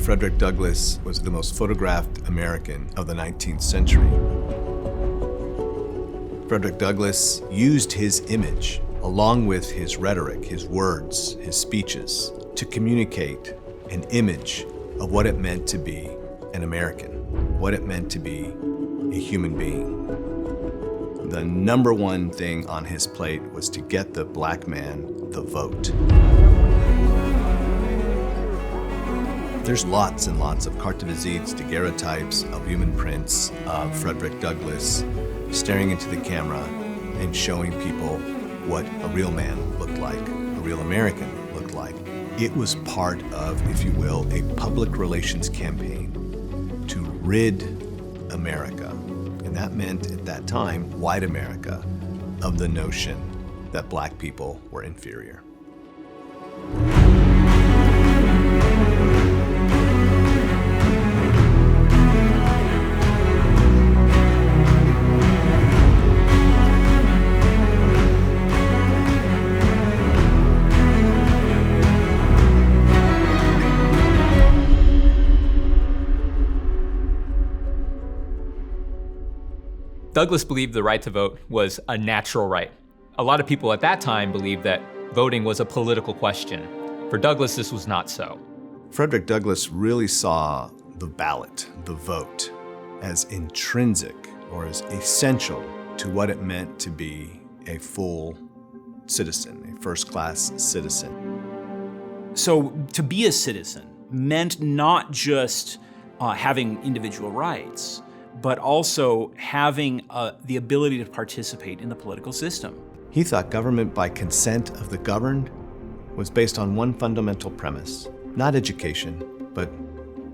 Frederick Douglass was the most photographed American of the 19th century. Frederick Douglass used his image, along with his rhetoric, his words, his speeches, to communicate an image of what it meant to be an American, what it meant to be a human being. The number one thing on his plate was to get the black man the vote. There's lots and lots of carte de visites, daguerreotypes, albumen prints of Frederick Douglass staring into the camera and showing people what a real man looked like, a real American looked like. It was part of, if you will, a public relations campaign to rid America, and that meant at that time, white America, of the notion that black people were inferior. Douglass believed the right to vote was a natural right. A lot of people at that time believed that voting was a political question. For Douglass, this was not so. Frederick Douglass really saw the ballot, the vote, as intrinsic or as essential to what it meant to be a full citizen, a first-class citizen. So to be a citizen meant not just having individual rights, but also having the ability to participate in the political system. He thought government by consent of the governed was based on one fundamental premise, not education, but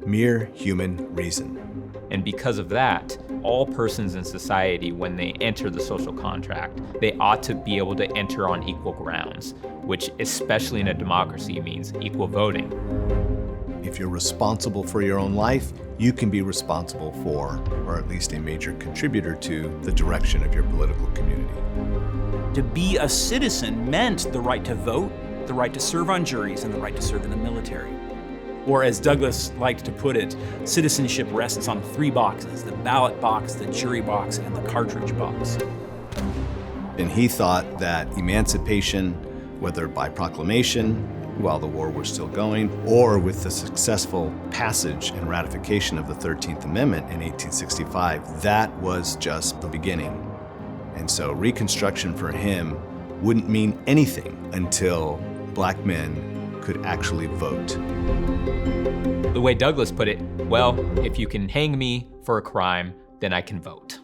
mere human reason. And because of that, all persons in society, when they enter the social contract, they ought to be able to enter on equal grounds, which especially in a democracy means equal voting. If you're responsible for your own life, you can be responsible for, or at least a major contributor to, the direction of your political community. To be a citizen meant the right to vote, the right to serve on juries, and the right to serve in the military. Or as Douglass liked to put it, citizenship rests on three boxes: the ballot box, the jury box, and the cartridge box. And he thought that emancipation, whether by proclamation, while the war was still going, or with the successful passage and ratification of the 13th Amendment in 1865, that was just the beginning. And so Reconstruction for him wouldn't mean anything until black men could actually vote. The way Douglass put it, well, if you can hang me for a crime, then I can vote.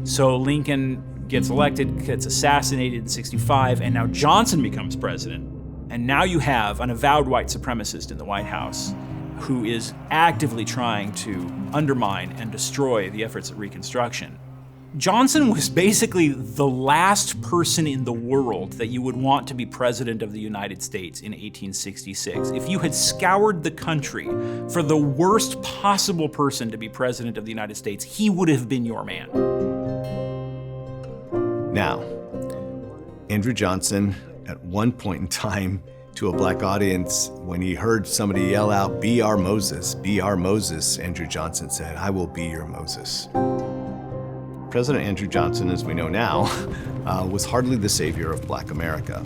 So Lincoln gets elected, gets assassinated in 65, and now Johnson becomes president. And now you have an avowed white supremacist in the White House who is actively trying to undermine and destroy the efforts at Reconstruction. Johnson was basically the last person in the world that you would want to be president of the United States in 1866. If you had scoured the country for the worst possible person to be president of the United States, he would have been your man. Now, Andrew Johnson, at one point in time, to a black audience, when he heard somebody yell out, "Be our Moses, be our Moses," Andrew Johnson said, "I will be your Moses." President Andrew Johnson, as we know now, was hardly the savior of black America.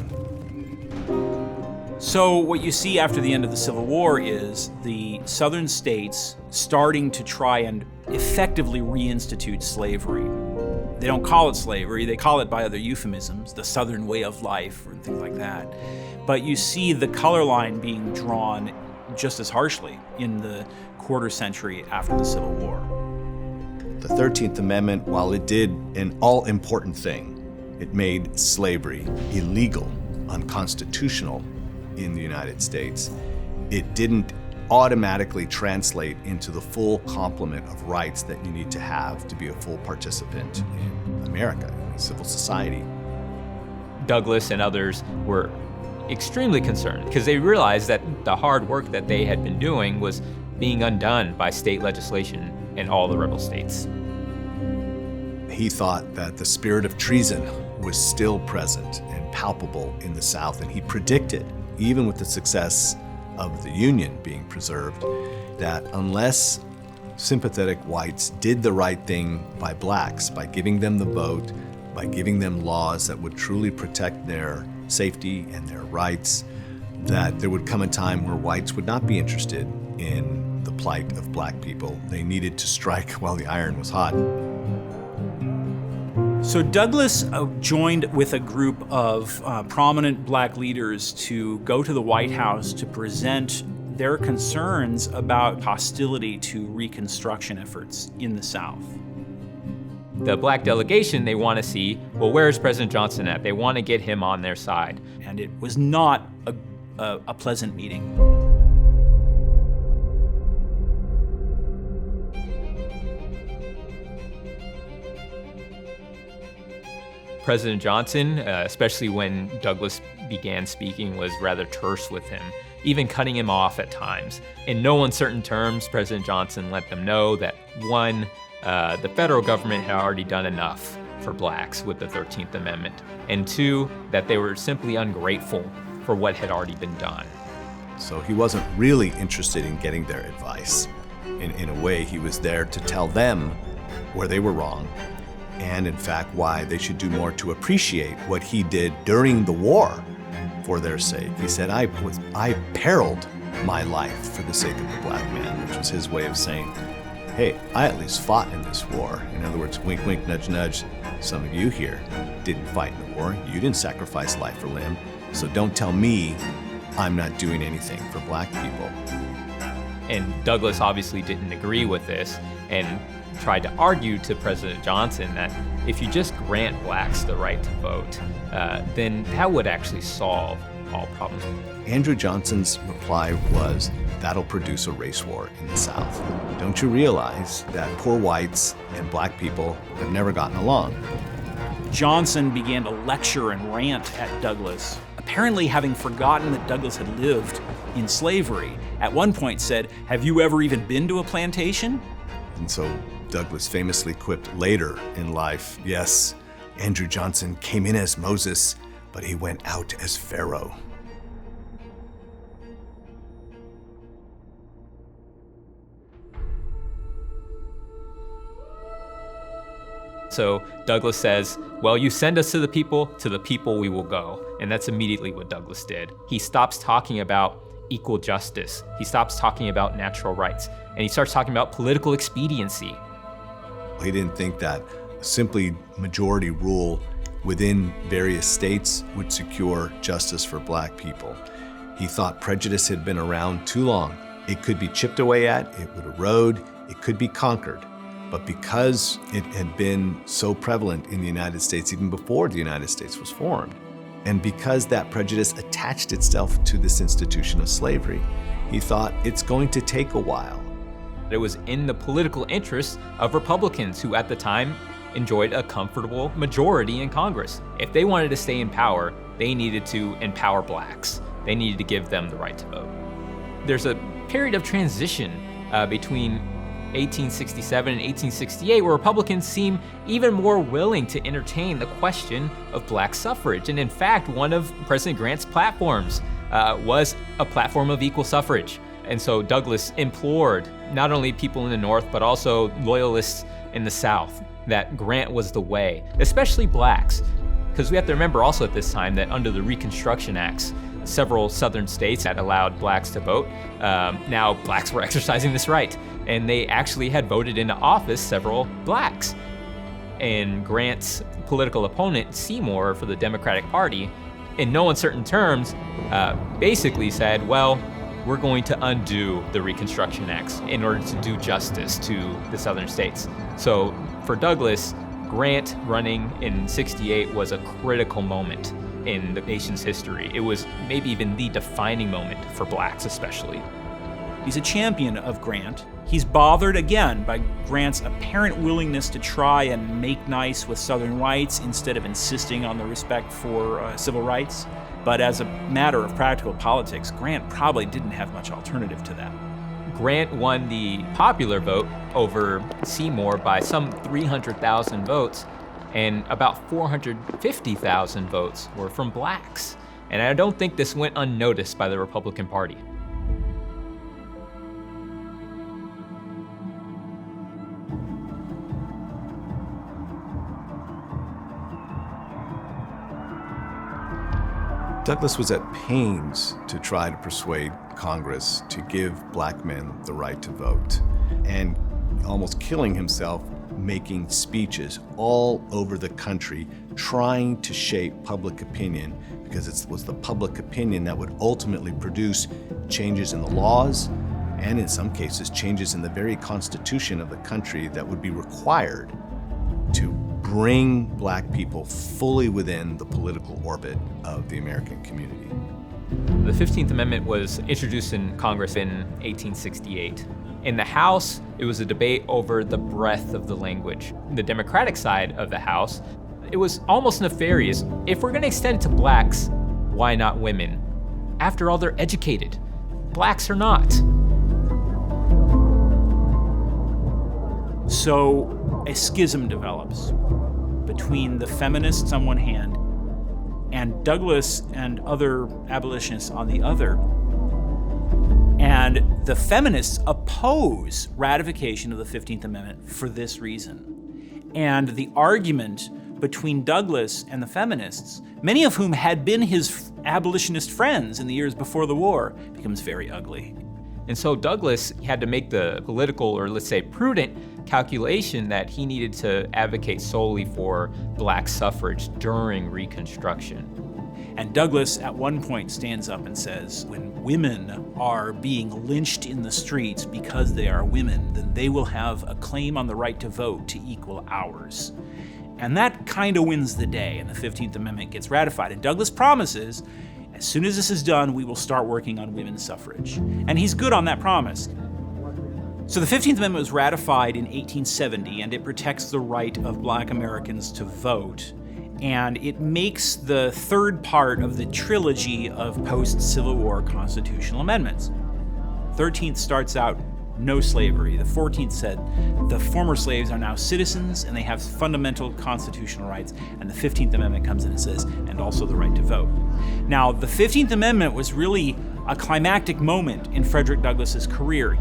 So what you see after the end of the Civil War is the southern states starting to try and effectively reinstitute slavery. They don't call it slavery, they call it by other euphemisms, the Southern way of life and things like that. But you see the color line being drawn just as harshly in the quarter century after the Civil War. The 13th Amendment, while it did an all-important thing, it made slavery illegal, unconstitutional in the United States. It didn't automatically translate into the full complement of rights that you need to have to be a full participant in America, in civil society. Douglass and others were extremely concerned because they realized that the hard work that they had been doing was being undone by state legislation in all the rebel states. He thought that the spirit of treason was still present and palpable in the South, and he predicted, even with the success of the Union being preserved, that unless sympathetic whites did the right thing by blacks, by giving them the vote, by giving them laws that would truly protect their safety and their rights, that there would come a time where whites would not be interested in the plight of black people. They needed to strike while the iron was hot. So Douglas joined with a group of prominent black leaders to go to the White House to present their concerns about hostility to Reconstruction efforts in the South. The black delegation, they want to see, well, where's President Johnson at? They want to get him on their side. And it was not a pleasant meeting. President Johnson, especially when Douglas began speaking, was rather terse with him, even cutting him off at times. In no uncertain terms, President Johnson let them know that, one, the federal government had already done enough for blacks with the 13th Amendment, and two, that they were simply ungrateful for what had already been done. So he wasn't really interested in getting their advice. In a way, he was there to tell them where they were wrong, and in fact why they should do more to appreciate what he did during the war for their sake. He said, I periled my life for the sake of the black man, which was his way of saying, hey, I at least fought in this war. In other words, wink, wink, nudge, nudge. Some of you here didn't fight in the war. You didn't sacrifice life or limb. So don't tell me I'm not doing anything for black people. And Douglas obviously didn't agree with this and tried to argue to President Johnson that if you just grant blacks the right to vote, then that would actually solve all problems. Andrew Johnson's reply was, that'll produce a race war in the South. Don't you realize that poor whites and black people have never gotten along? Johnson began to lecture and rant at Douglas, apparently having forgotten that Douglas had lived in slavery. At one point said, have you ever even been to a plantation? And so Douglas famously quipped later in life, yes, Andrew Johnson came in as Moses, but he went out as Pharaoh. So Douglas says, well, you send us to the people we will go. And that's immediately what Douglas did. He stops talking about equal justice. He stops talking about natural rights. And he starts talking about political expediency. He didn't think that simply majority rule within various states would secure justice for black people. He thought prejudice had been around too long. It could be chipped away at, it would erode, it could be conquered. But because it had been so prevalent in the United States even before the United States was formed, and because that prejudice attached itself to this institution of slavery, he thought it's going to take a while. It was in the political interests of Republicans who at the time enjoyed a comfortable majority in Congress. If they wanted to stay in power, they needed to empower blacks. They needed to give them the right to vote. There's a period of transition between 1867 and 1868 where Republicans seem even more willing to entertain the question of black suffrage. And in fact, one of President Grant's platforms was a platform of equal suffrage. And so Douglas implored not only people in the North, but also loyalists in the South, that Grant was the way, especially blacks. Because we have to remember also at this time that under the Reconstruction Acts, several southern states had allowed blacks to vote. Now blacks were exercising this right, and they actually had voted into office several blacks. And Grant's political opponent, Seymour, for the Democratic Party, in no uncertain terms, basically said, well, we're going to undo the Reconstruction Acts in order to do justice to the southern states. So for Douglas, Grant running in '68 was a critical moment in the nation's history. It was maybe even the defining moment for blacks especially. He's a champion of Grant. He's bothered again by Grant's apparent willingness to try and make nice with Southern whites instead of insisting on the respect for civil rights. But as a matter of practical politics, Grant probably didn't have much alternative to that. Grant won the popular vote over Seymour by some 300,000 votes, and about 450,000 votes were from blacks. And I don't think this went unnoticed by the Republican Party. Douglas was at pains to try to persuade Congress to give black men the right to vote, and almost killing himself making speeches all over the country trying to shape public opinion, because it was the public opinion that would ultimately produce changes in the laws and in some cases changes in the very constitution of the country that would be required to bring black people fully within the political orbit of the American community. The 15th Amendment was introduced in Congress in 1868. In the House, it was a debate over the breadth of the language. The Democratic side of the House, it was almost nefarious. If we're gonna extend to blacks, why not women? After all, they're educated. Blacks are not. So a schism develops between the feminists on one hand and Douglas and other abolitionists on the other. And the feminists oppose ratification of the 15th Amendment for this reason. And the argument between Douglas and the feminists, many of whom had been his abolitionist friends in the years before the war, becomes very ugly. And so Douglas had to make the political, or let's say prudent, calculation that he needed to advocate solely for black suffrage during Reconstruction. And Douglas at one point stands up and says, when women are being lynched in the streets because they are women, then they will have a claim on the right to vote to equal ours. And that kind of wins the day, and the 15th Amendment gets ratified. And Douglas promises, as soon as this is done, we will start working on women's suffrage. And he's good on that promise. So the 15th Amendment was ratified in 1870, and it protects the right of black Americans to vote. And it makes the third part of the trilogy of post-Civil War constitutional amendments. 13th starts out, no slavery. The 14th said the former slaves are now citizens and they have fundamental constitutional rights. And the 15th Amendment comes in and says, and also the right to vote. Now, the 15th Amendment was really a climactic moment in Frederick Douglass's career.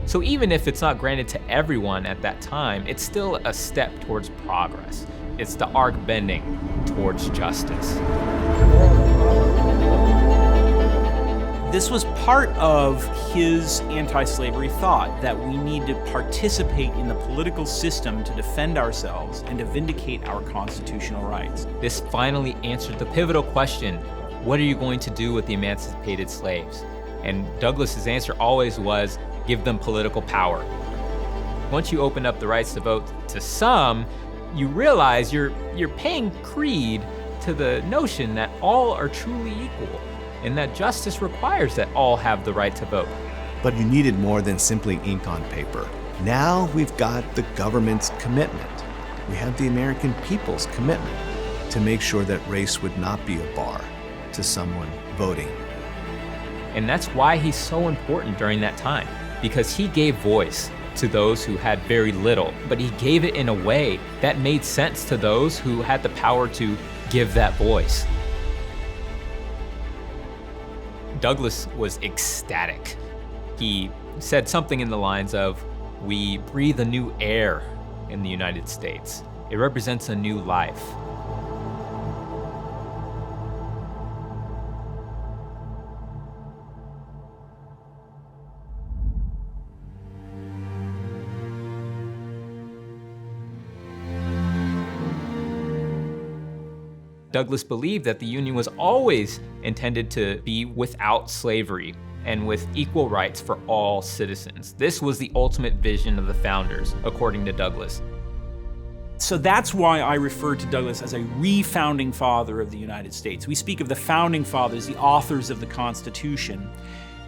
So even if it's not granted to everyone at that time, it's still a step towards progress. It's the arc bending towards justice. This was part of his anti-slavery thought, that we need to participate in the political system to defend ourselves and to vindicate our constitutional rights. This finally answered the pivotal question, what are you going to do with the emancipated slaves? And Douglas's answer always was, give them political power. Once you open up the rights to vote to some, you realize you're paying creed to the notion that all are truly equal, and that justice requires that all have the right to vote. But you needed more than simply ink on paper. Now we've got the government's commitment. We have the American people's commitment to make sure that race would not be a bar to someone voting. And that's why he's so important during that time, because he gave voice to those who had very little, but he gave it in a way that made sense to those who had the power to give that voice. Douglas was ecstatic. He said something in the lines of, we breathe a new air in the United States. It represents a new life. Douglas believed that the Union was always intended to be without slavery and with equal rights for all citizens. This was the ultimate vision of the founders, according to Douglas. So that's why I refer to Douglas as a re-founding father of the United States. We speak of the founding fathers, the authors of the Constitution.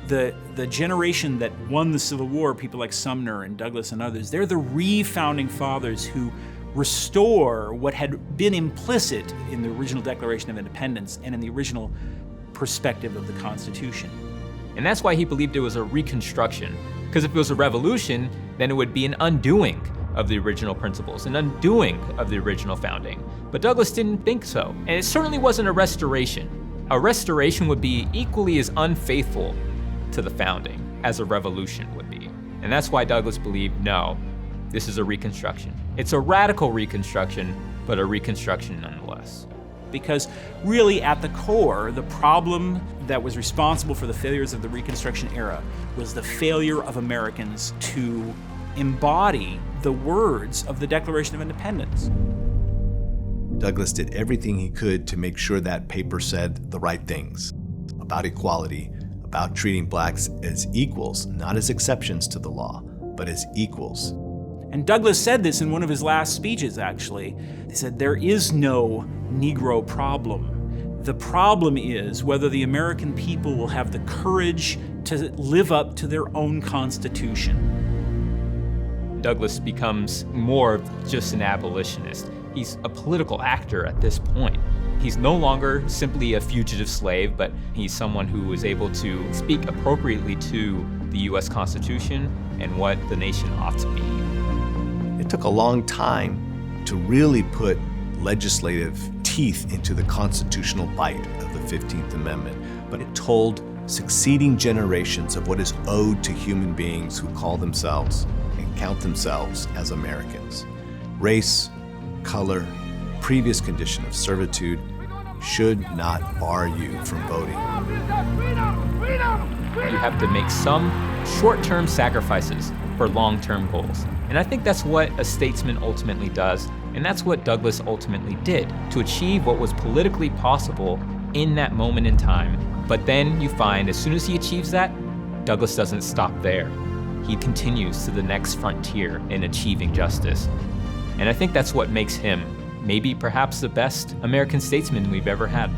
The generation that won the Civil War, people like Sumner and Douglas and others, they're the re-founding fathers who restore what had been implicit in the original Declaration of Independence and in the original perspective of the Constitution. And that's why he believed it was a reconstruction. Because if it was a revolution, then it would be an undoing of the original principles, an undoing of the original founding. But Douglass didn't think so. And it certainly wasn't a restoration. A restoration would be equally as unfaithful to the founding as a revolution would be. And that's why Douglass believed, no, this is a reconstruction. It's a radical reconstruction, but a reconstruction nonetheless. Because really at the core, the problem that was responsible for the failures of the Reconstruction era was the failure of Americans to embody the words of the Declaration of Independence. Douglass did everything he could to make sure that paper said the right things about equality, about treating blacks as equals, not as exceptions to the law, but as equals. And Douglass said this in one of his last speeches, actually. He said, there is no Negro problem. The problem is whether the American people will have the courage to live up to their own Constitution. Douglass becomes more of just an abolitionist. He's a political actor at this point. He's no longer simply a fugitive slave, but he's someone who was able to speak appropriately to the U.S. Constitution and what the nation ought to be. It took a long time to really put legislative teeth into the constitutional bite of the 15th Amendment, but it told succeeding generations of what is owed to human beings who call themselves and count themselves as Americans. Race, color, previous condition of servitude should not bar you from voting. You have to make some short-term sacrifices for long-term goals. And I think that's what a statesman ultimately does, and that's what Douglass ultimately did to achieve what was politically possible in that moment in time. But then you find as soon as he achieves that, Douglass doesn't stop there. He continues to the next frontier in achieving justice. And I think that's what makes him maybe perhaps the best American statesman we've ever had.